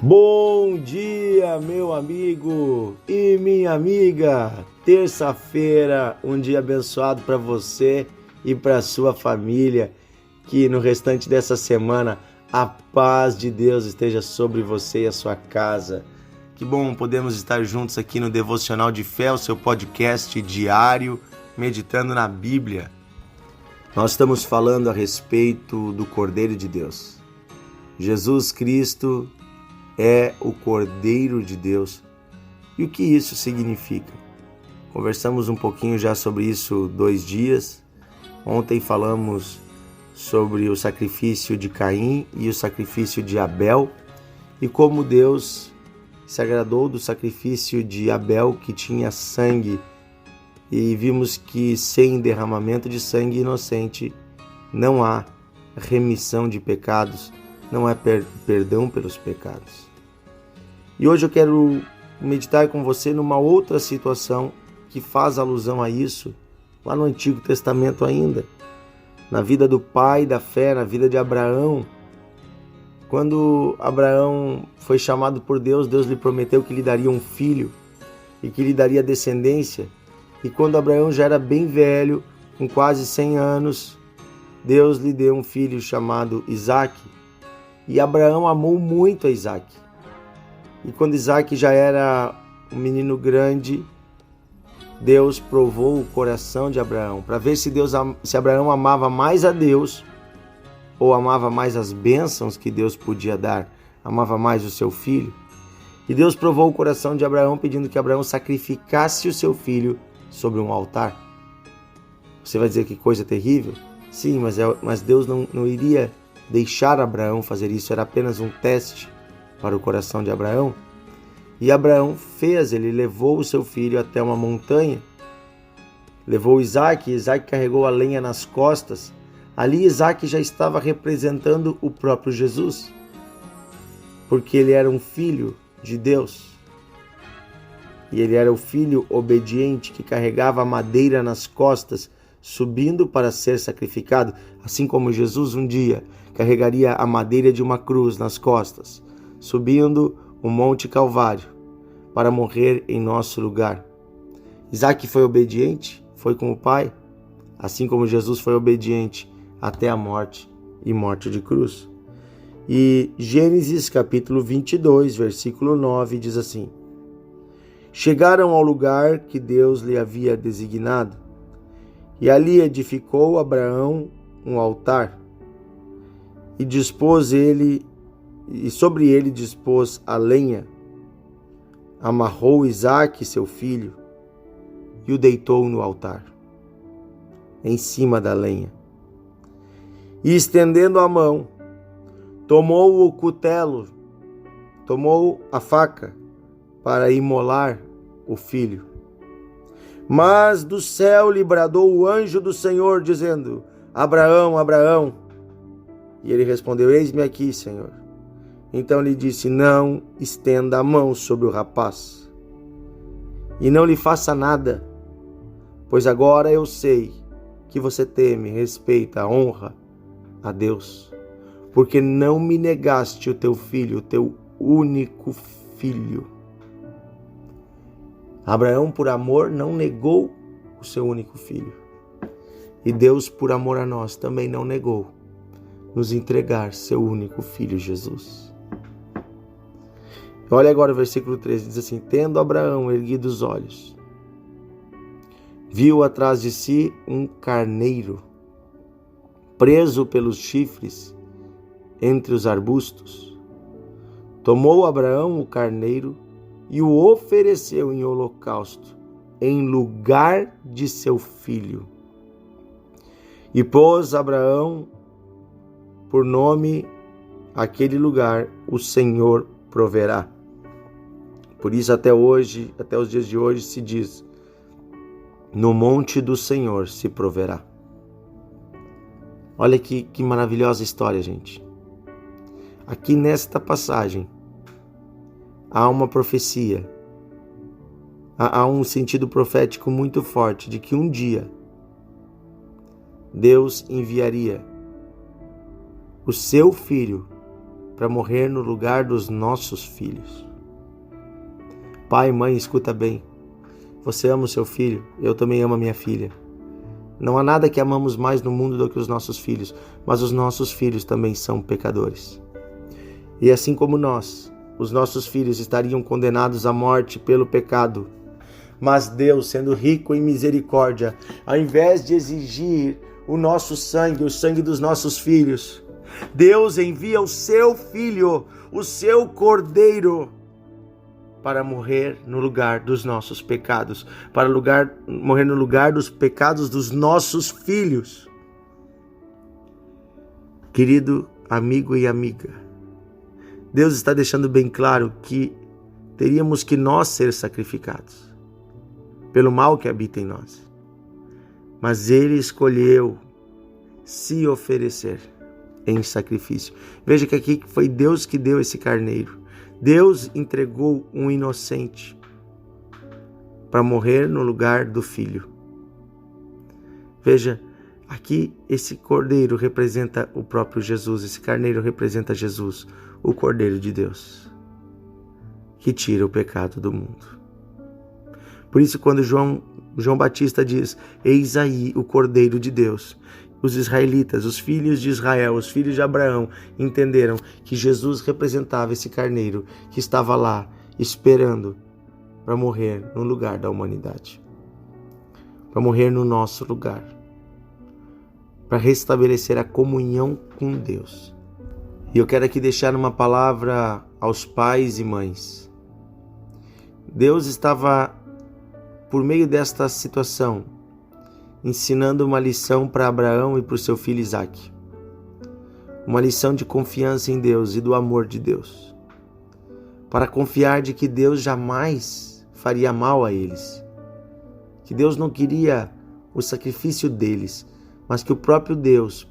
Bom dia, meu amigo e minha amiga. Terça-feira, um dia abençoado para você e para sua família. Que no restante dessa semana a paz de Deus esteja sobre você e a sua casa. Que bom podemos estar juntos aqui no Devocional de Fé, o seu podcast diário, meditando na Bíblia. Nós estamos falando a respeito do Cordeiro de Deus. Jesus Cristo é o Cordeiro de Deus. E o que isso significa? Conversamos um pouquinho já sobre isso 2 dias. Ontem falamos sobre o sacrifício de Caim e o sacrifício de Abel e como Deus se agradou do sacrifício de Abel, que tinha sangue, e vimos que sem derramamento de sangue inocente não há remissão de pecados, não há perdão pelos pecados. E hoje eu quero meditar com você numa outra situação que faz alusão a isso, lá no Antigo Testamento ainda, na vida do pai da fé, na vida de Abraão. Quando Abraão foi chamado por Deus, Deus lhe prometeu que lhe daria um filho e que lhe daria descendência. E quando Abraão já era bem velho, com quase 100 anos, Deus lhe deu um filho chamado Isaque. E Abraão amou muito a Isaque. E quando Isaque já era um menino grande, Deus provou o coração de Abraão para ver se Abraão amava mais a Deus ou amava mais as bênçãos que Deus podia dar, amava mais o seu filho. E Deus provou o coração de Abraão pedindo que Abraão sacrificasse o seu filho sobre um altar. Você vai dizer que coisa terrível? Sim, mas Deus não iria deixar Abraão fazer isso, era apenas um teste para o coração de Abraão. E Abraão fez, ele levou o seu filho até uma montanha, levou Isaque carregou a lenha nas costas. Ali Isaque já estava representando o próprio Jesus, porque ele era um filho de Deus. E ele era o filho obediente que carregava a madeira nas costas, subindo para ser sacrificado, assim como Jesus um dia carregaria a madeira de uma cruz nas costas, subindo o Monte Calvário para morrer em nosso lugar. Isaque foi obediente, foi com o pai, assim como Jesus foi obediente até a morte e morte de cruz. E Gênesis capítulo 22, versículo 9 diz assim: Chegaram ao lugar que Deus lhe havia designado, e ali edificou Abraão um altar, e sobre ele dispôs a lenha, amarrou Isaque, seu filho, e o deitou no altar, em cima da lenha. E estendendo a mão, tomou o cutelo, tomou a faca, para imolar o filho. Mas do céu lhe bradou o anjo do Senhor, dizendo: Abraão, Abraão. E ele respondeu: Eis-me aqui, Senhor. Então lhe disse: Não estenda a mão sobre o rapaz, e não lhe faça nada, pois agora eu sei que você teme, respeita, honra a Deus, porque não me negaste o teu filho, o teu único filho. Abraão, por amor, não negou o seu único filho. E Deus, por amor a nós, também não negou nos entregar seu único filho, Jesus. Olha agora o versículo 13, diz assim: Tendo Abraão erguido os olhos, viu atrás de si um carneiro, preso pelos chifres entre os arbustos. Tomou Abraão o carneiro e o ofereceu em holocausto, em lugar de seu filho. E pôs Abraão por nome aquele lugar: o Senhor proverá. Por isso até hoje, até os dias de hoje se diz: no monte do Senhor se proverá. Olha que maravilhosa história, gente. Aqui nesta passagem há uma profecia, há um sentido profético muito forte de que um dia Deus enviaria o seu filho para morrer no lugar dos nossos filhos. Pai, mãe, escuta bem. Você ama o seu filho, eu também amo a minha filha. Não há nada que amamos mais no mundo do que os nossos filhos, mas os nossos filhos também são pecadores. E assim como nós, os nossos filhos estariam condenados à morte pelo pecado. Mas Deus, sendo rico em misericórdia, ao invés de exigir o nosso sangue, o sangue dos nossos filhos, Deus envia o seu Filho, o seu Cordeiro, para morrer no lugar dos nossos pecados, morrer no lugar dos pecados dos nossos filhos. Querido amigo e amiga, Deus está deixando bem claro que teríamos que nós ser sacrificados pelo mal que habita em nós. Mas Ele escolheu se oferecer em sacrifício. Veja que aqui foi Deus que deu esse carneiro. Deus entregou um inocente para morrer no lugar do filho. Veja, aqui esse cordeiro representa o próprio Jesus, esse carneiro representa Jesus, o Cordeiro de Deus, que tira o pecado do mundo. Por isso, quando João Batista diz, eis aí o Cordeiro de Deus, os israelitas, os filhos de Israel, os filhos de Abraão, entenderam que Jesus representava esse carneiro que estava lá, esperando para morrer no lugar da humanidade, para morrer no nosso lugar, para restabelecer a comunhão com Deus. E eu quero aqui deixar uma palavra aos pais e mães. Deus estava, por meio desta situação, ensinando uma lição para Abraão e para o seu filho Isaque. Uma lição de confiança em Deus e do amor de Deus. Para confiar de que Deus jamais faria mal a eles. Que Deus não queria o sacrifício deles, mas que o próprio Deus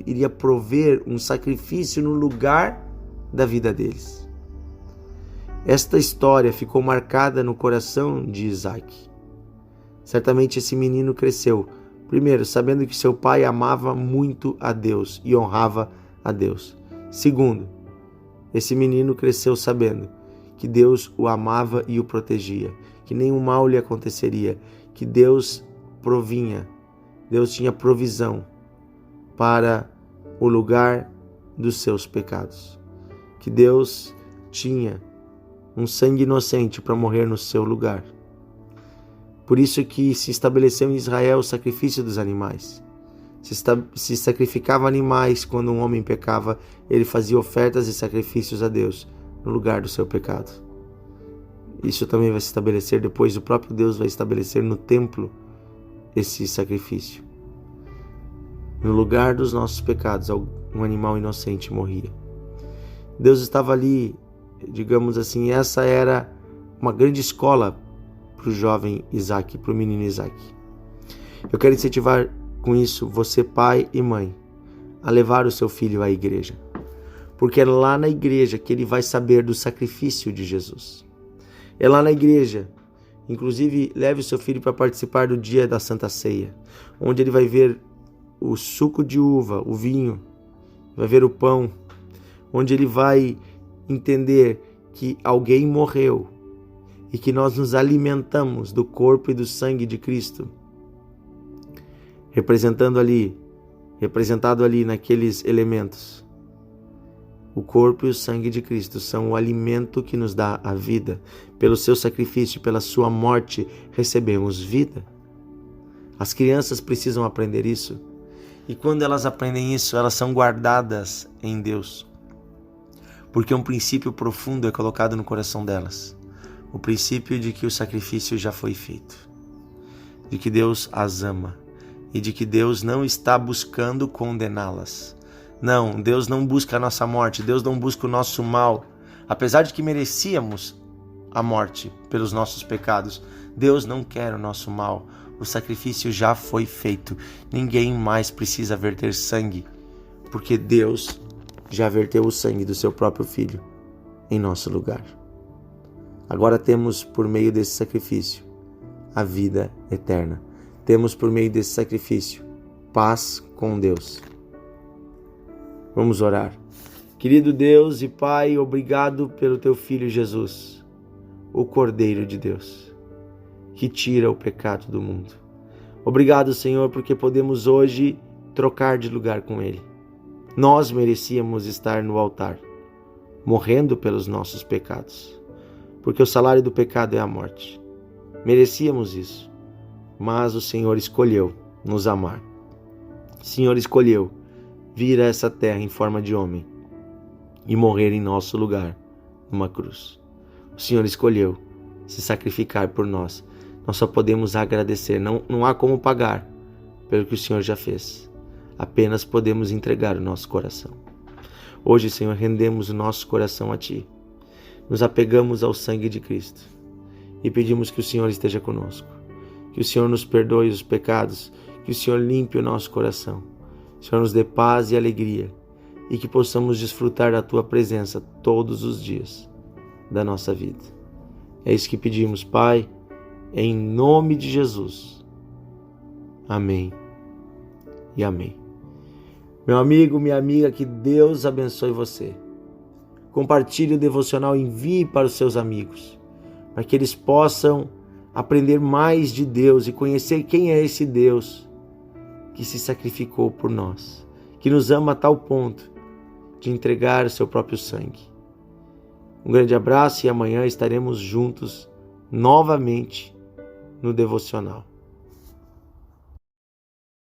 iria prover um sacrifício no lugar da vida deles. Esta história ficou marcada no coração de Isaque. Certamente esse menino cresceu, primeiro, sabendo que seu pai amava muito a Deus e honrava a Deus. Segundo, esse menino cresceu sabendo que Deus o amava e o protegia, que nenhum mal lhe aconteceria, que Deus provinha, Deus tinha provisão para o lugar dos seus pecados, que Deus tinha um sangue inocente para morrer no seu lugar. Por isso que se estabeleceu em Israel o sacrifício dos animais. Se sacrificava animais quando um homem pecava, ele fazia ofertas e sacrifícios a Deus no lugar do seu pecado. Isso também vai se estabelecer depois, o próprio Deus vai estabelecer no templo esse sacrifício. No lugar dos nossos pecados, um animal inocente morria. Deus estava ali, digamos assim, essa era uma grande escola para o jovem Isaque, para o menino Isaque. Eu quero incentivar com isso você, pai e mãe, a levar o seu filho à igreja, porque é lá na igreja que ele vai saber do sacrifício de Jesus. É lá na igreja, inclusive leve o seu filho para participar do dia da Santa Ceia, onde ele vai ver o suco de uva, o vinho, vai ver o pão, onde ele vai entender que alguém morreu e que nós nos alimentamos do corpo e do sangue de Cristo, representado ali naqueles elementos. O corpo e o sangue de Cristo são o alimento que nos dá a vida. Pelo seu sacrifício, pela sua morte, recebemos vida. As crianças precisam aprender isso. E quando elas aprendem isso, elas são guardadas em Deus. Porque um princípio profundo é colocado no coração delas. O princípio de que o sacrifício já foi feito. De que Deus as ama. E de que Deus não está buscando condená-las. Não, Deus não busca a nossa morte. Deus não busca o nosso mal. Apesar de que merecíamos a morte pelos nossos pecados, Deus não quer o nosso mal. O sacrifício já foi feito. Ninguém mais precisa verter sangue, porque Deus já verteu o sangue do seu próprio Filho em nosso lugar. Agora temos, por meio desse sacrifício, a vida eterna. Temos, por meio desse sacrifício, paz com Deus. Vamos orar. Querido Deus e Pai, obrigado pelo Teu Filho Jesus, o Cordeiro de Deus, que tira o pecado do mundo. Obrigado, Senhor, porque podemos hoje trocar de lugar com Ele. Nós merecíamos estar no altar, morrendo pelos nossos pecados, porque o salário do pecado é a morte. Merecíamos isso, mas o Senhor escolheu nos amar. O Senhor escolheu vir a essa terra em forma de homem e morrer em nosso lugar numa cruz. O Senhor escolheu se sacrificar por nós. Nós só podemos agradecer, não há como pagar pelo que o Senhor já fez. Apenas podemos entregar o nosso coração. Hoje, Senhor, rendemos o nosso coração a Ti. Nos apegamos ao sangue de Cristo e pedimos que o Senhor esteja conosco. Que o Senhor nos perdoe os pecados, que o Senhor limpe o nosso coração. Que o Senhor nos dê paz e alegria e que possamos desfrutar da Tua presença todos os dias da nossa vida. É isso que pedimos, Pai, em nome de Jesus. Amém e amém. Meu amigo, minha amiga, que Deus abençoe você. Compartilhe o devocional, envie para os seus amigos, para que eles possam aprender mais de Deus e conhecer quem é esse Deus que se sacrificou por nós, que nos ama a tal ponto de entregar o seu próprio sangue. Um grande abraço e amanhã estaremos juntos novamente no devocional.